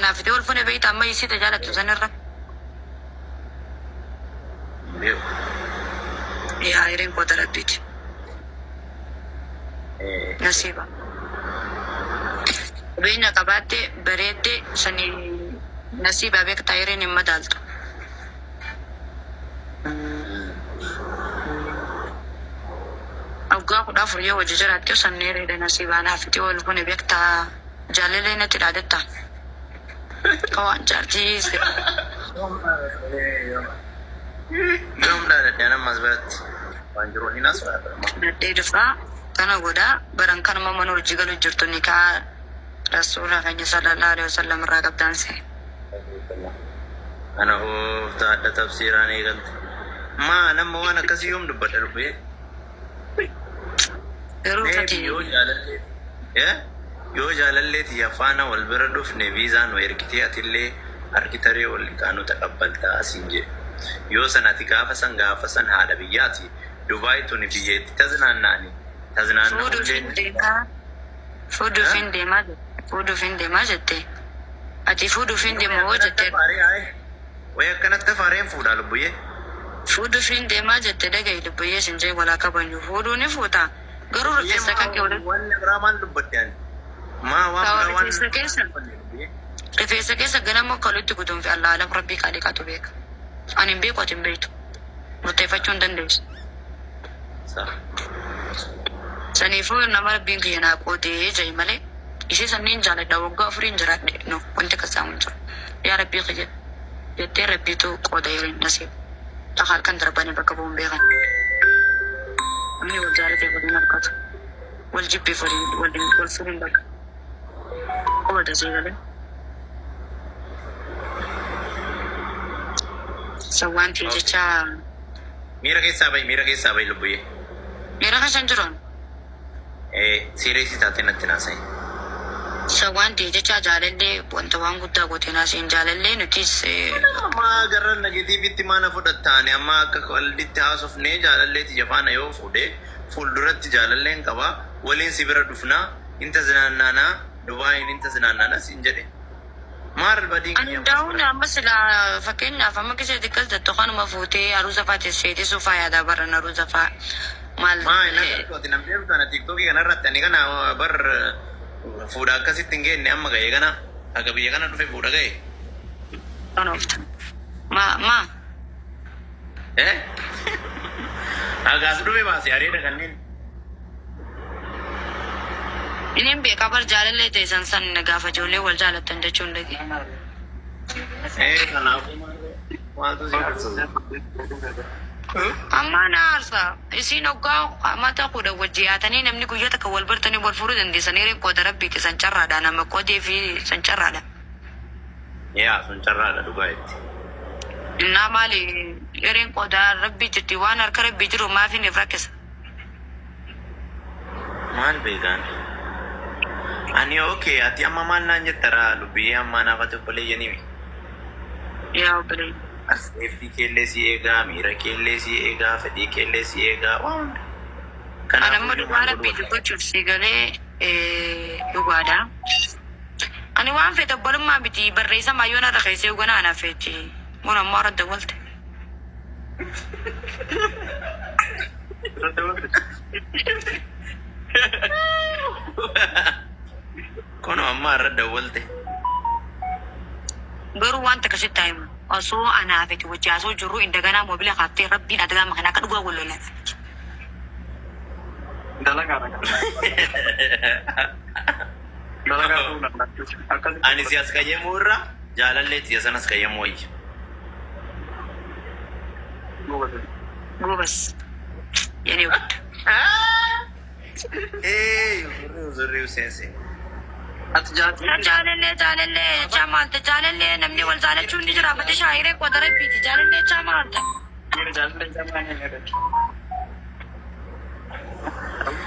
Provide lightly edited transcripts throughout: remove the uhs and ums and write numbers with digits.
أنا في دول فني بيت أما يسيت جالت تزنر يا إيرين قدرت بيت نصيبة بينا قباتي بريدي سني نصيبة بيك تايرين مدالتو أوقات دافر يو جزرات كيو سنيري ده نصيبة أنا في دول فني بيك تا جالي نتي عادتا كوان جارتيز يوم لا أنا مزبط بانجروني ناس ندي دفع كنا غدا بران كان ما منور جيغلو جرتو نكا رسول الله صلى الله عليه وسلم راقب دانسي أنا هو تعدى تفسيراني قلت ما أنا مو أنا كسي يوم دبت ربي يو جالالي تيافانا والبردوف نبيزان ويركتيات اللي أركتري واللي كانوا تقبلتا سنجي يو سناتي غافسن هذا بياتي دبي توني بياتي تزناناني فودو فين دي ما جتة أتي فودو فين دي ما وجدت ويا كانت تفارين فودا لبويه فودو فين دي ما جتة دقي لبويه سنجي ولا كبنيو فودو نفوتا قرور في سكاكي ولا برامان لبت يعني ما وابرامان في سكيسة جنامو قلت قدوم في الله علم ربي كالي كاتو بيك أنا بيك واتم بيتو متفاجئون دندس صح سنيفو نمر بينك ينا قودي جاي ملي إيشي سنين جالي داوغا فرين جرات نو كنت كسامن جر يا ربي خجل يتي ربي تو قودا يرين نصيب تخال كان درباني بكبون بيغن أمني وجارة تبغي نركض والجيب بفرين والفرين بك هو ده زي غالي سوان في جتا ميرا كيسا باي لبويه ميرا كسنجرون سيريسي تاتي نتناسي سوان في جتا جالله وانتوان قدا قوتنا سين جالله نتيس ما قرر نجدي ما نفدتاني أما كقول هاوس ني جالله تجفانا يو فودي فولدرت جالله إنكوا ولين سيبرا دفنا إنت زنانا دبي إنت زنانا سينجري مار بدين أنا داونا مثلا فكنا فما كذا ذكرت التخان مفوتي أروزا فاتي سيدي سوفا يا دابر أنا أروزا فا مال ما أنا كنت نمشي بتاعنا تيك توكي أنا رتاني كنا بر فودا كسي تنجي نعم غاية كنا أكبر كنا نفي فودا غاية أنا ما إيه أغاز دوبي باسي أريد كنين ini bekabar jalan le te sansan nagafa jole wal jalan tanda chundagi kana wato amma na arsa isi no ga mata ku da wajiya tani namni ku yata ka walbar tani bol furu dan disanire ko da rabbi ke sancarra da na mako de fi sancarra da ya sancarra da dubai inna mali irin ko da rabbi jiti wanar karabbi jiro ma fi ne frakes mal began Ani okay, ati amma man nanya tara lubi amma na katu pale yani mi. Ya pale. Safety kelle si ega, mira kelle si ega, fadi kelle si ega. Wow. Kana mo dubara bidu ko chursi gale dugada. Ani wan feta bolum ma biti barreisa ma yona da kaise ugana ana feti. Mona mara da walte. Kono amma radda walte garu wanta kashi time aso ana fiti wajja so juru inda gana mobile khatti rabbi na daga makana ka dugo gollo la dalaga ani sias kaye murra jalalle tiyasanas kaye moy gobas yani wat zurriu sense جالله چامالته جالله نمني ول جالله چوني جرا بده شاعر کو درې پیږي جالله چامالته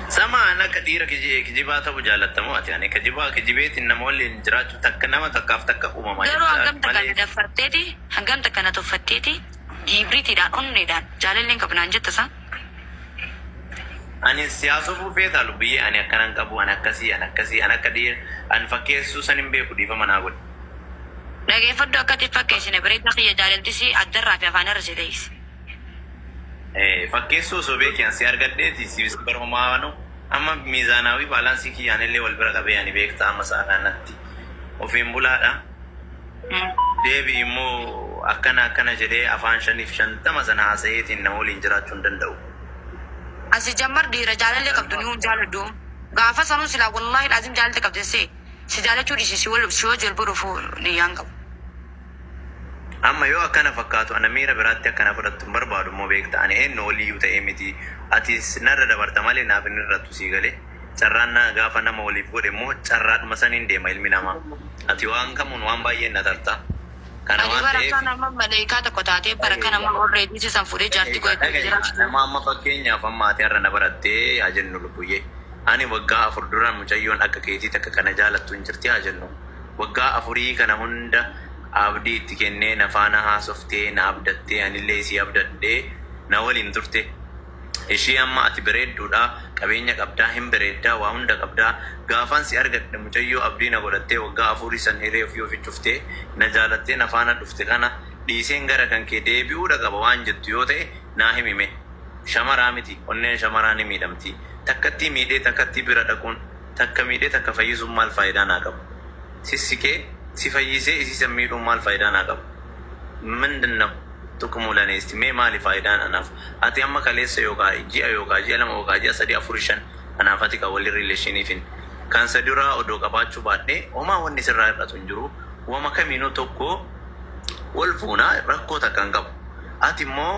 سما انا كثير كجي بات ابو جالته مو يعني كجيبت ان مول جرا تكنا ما تكاف تك ما درو هنگم تکنا دفتتي هنگم تکنا تو فتتي جيبري تيدان اون ندان جالله كبنانجه تسا Ani siyaasa buufee taalu biyye ani akkanan qabu ani akkasii ana kadir an fakkeessuu san hin beeku dhiifama naa godhe. Dhageeffadhu akkatti fakkeessine bareedaa kiyya jaalaltisi addarraa fi afaan irra si teessi. Fakkeessuu sobee keensi argadheeti si barhoomaanu amma miizaanaawii baalaansii kiyyaanillee wal bira qabeeyani beektaa amma sa'a kanatti ofiin bulaadha. Deebii immoo akkana jedhee afaan 50 sana haasa'eetiin nama waliin jiraachuu hin danda'u. Asi jammar dhiira jaalallee qabdu ni jaaladhu. Gaafa sanuu silaa wallaahi laazim jaalalte qabdesse si jaalachuu dhiisi si wajjin boruufuu niyyaan qabu. Amma yoo akkana fakkaatu ana miira biraatti akkana fudhattu barbaadu immoo beekta ani eenyu waliyyuu ta'ee miti atis narra dabarta malee naaf inni irrattu sii galee carraan gaafa nama waliif godhe immoo carraadhuma saniin deema ilmi namaa ati waan kamuun waan baay'ee na tarta kana waan ta'eef bara nama maleekaa tokko taatee bara kana nama warreetii sisan fuudhee jaartii godhatu jira nama amma fakkeenyaaf amma ati har'a na barattee haa jennu lubbuyyee ani waggaa 4 duraan mucayyoon akka keetii takka kana jaalattu hin jirti haa jennu waggaa 4 kana hunda abdii itti kennee na faana haasoftee na abdattee anillee isii abdadhee na waliin turte ishii amma ati bareedduudha qabeenya qabdaa hin bareeddaa waa hunda qabdaa gaafaan si argadhe mucayyoo abdii na godhattee waggaa 4 san hiree ofii ofi cuftee na jaalattee na faana dhufte kana dhiiseen gara kan kee deebi'uudha qaba waan jettu yoo ta'e naa himime shamaraa miti onneen shamaraa ni miidhamti takkatti miidhee takkatti bira dhaquun takka miidhee takka fayyisuun maal faayidaa naa qabu sissikee si fayyisee isii sammiidhuun maal faayidaa naa qabu ምንድነው ጥቅሙ ለኔ እስቲ ማሊ ፋይዳን አናፍ አቲ አማ ከሌሰ ji'a 2 yookaan ji'a 3 4 5 anaafati ka wali relation ifin kan sadura odo qabaachuu baadhee homaa wanni sirraa irratu hin jiru wama kamiinuu tokko wal fuuna rakkoo takkan qabu ati immoo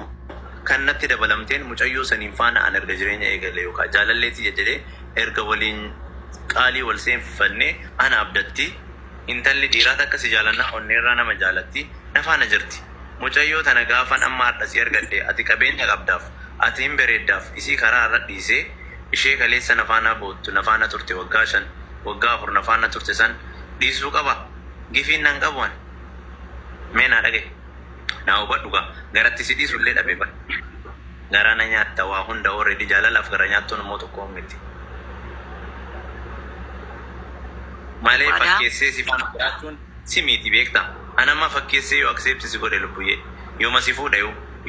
kan natti dabalamteen mucayyoo saniin faana an erga jireenya eegale yookaan jaalalleetii jedhee erga waliin qaalii wal seenfannee ana abdatti intalli dhiiraa takka si jaalannaa onneerraa nama jaalatti na faana jirti mucayyoo tana gaafan amma har'a si argadhe ati qabeenya qabdaaf ati hin bareeddaaf isii karaa irra dhiisee ishee kaleessa na faana boottu na faana turte waggaa 5 waggaa 4 na faana turte san dhiisuu qaba gifiin nan qabuan meena dhage na hubadhu gaa garatti si dhiisullee dhabe ba garaa na nyaatta waa hunda already jaalalaaf gara nyaattuun immoo tokko miti malee fakkeessee si faana jiraachuun si miti beekta anama fakkeessee yoo accept si godhe lubbuyyee yoo ma si fuudha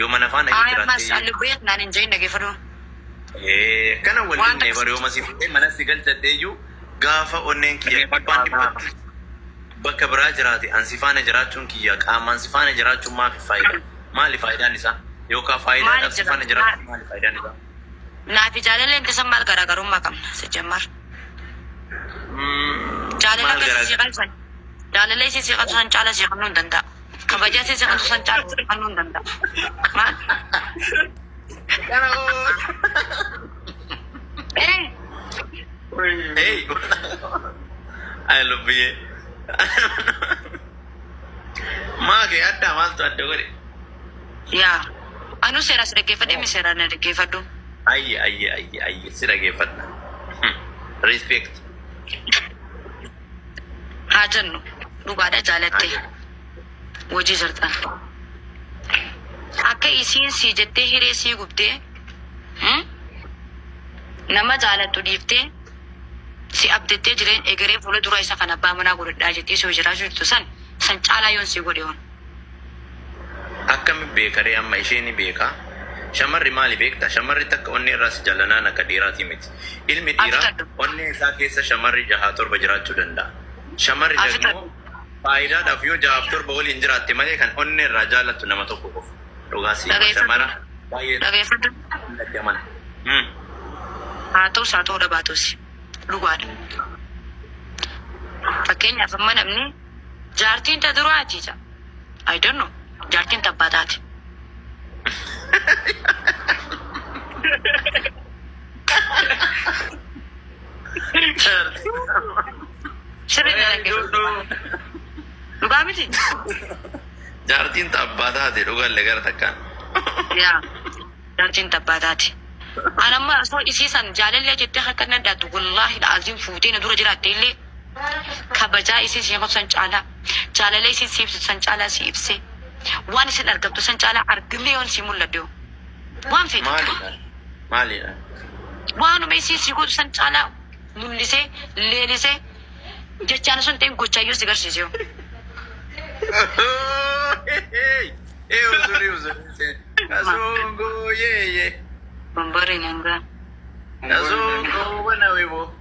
yoo ma nafaan ayi jiraate lubbuyyee naan hin jeen dhageeffadhu kana waliin ne bare yoo ma si fuudhee mana si galchadheeyyuu gaafa onneen kiyya dhibbaan dhibbatti bakka biraa jiraate an si faana jiraachuun kiyya qaamaan si faana jiraachuun maali faayidaan isaa yookaan faayidaan si faana jiraachuun maali faayidaan isaa naafi jaalallee inta san maal garaagarummaa qabna si jammar jaalallee si siqatu san caala siqannuu hin danda'a kabajaa si siqatu san caala siqannuu hin danda'a maal hey ay lubbiye maage adda maaltu adda godhe yaa anu seeras dhaggeeffadhe mi seeraan na dhaggeeffadhu ayye si dhaggeeffadha respect haa jennu dhugaadha jaalattee wajii jirtan akka isiin si jettee hiree sii gubdee nama jaalattu dhiiftee si abdattee jireen egeree fuula dura isa kan abbaa manaa godhadhaa jettee soo jiraachuu jirtu san caalaa yoon si godhe on akkami beekaree amma isheen beeka shamarri maali beekta shamarri takka onni irraa si jaalanaan akka dhiiraati miti ilmi dhiiraa onni isaa keessa shamarri 6-7 jiraachuu danda'a shamarri ደግሞ faayidaadhaaf yoo 6-7 waliin jiraatte malee kan onni irraa jaalattu nama tokko qofa dhugaasi shamara baay'ee dhageeffadhu dhaggeeffadhu haa ta'us haa ta'uu dhabaatus dhugaadha fakkeenyaaf amma namni jaartiin ta duraati ja I don't know jaartiin tabbaataati dhugaa miti jaartiin tabbaataati dhugaallee gara takkaan yaa jaartiin tabbaataati anamma soo isiisan jaalallee jettee akka naddaatu wallaahi la'aziin fuutee na dura jiraatte illee kabajaa isii si qabsan caalaa jaalallee isii si ibsu san caalaa si ibse waan isin argamtu san caalaa argimee yoon si mul'adde waan feetu maalidha waanuma isii si godhu san caalaa mul'isee leelisee jechaan sun ta'in gochaayyuu si garsiise uzuri uzuri. Kasongo ye. Bombori nanga. Kasongo wana webo.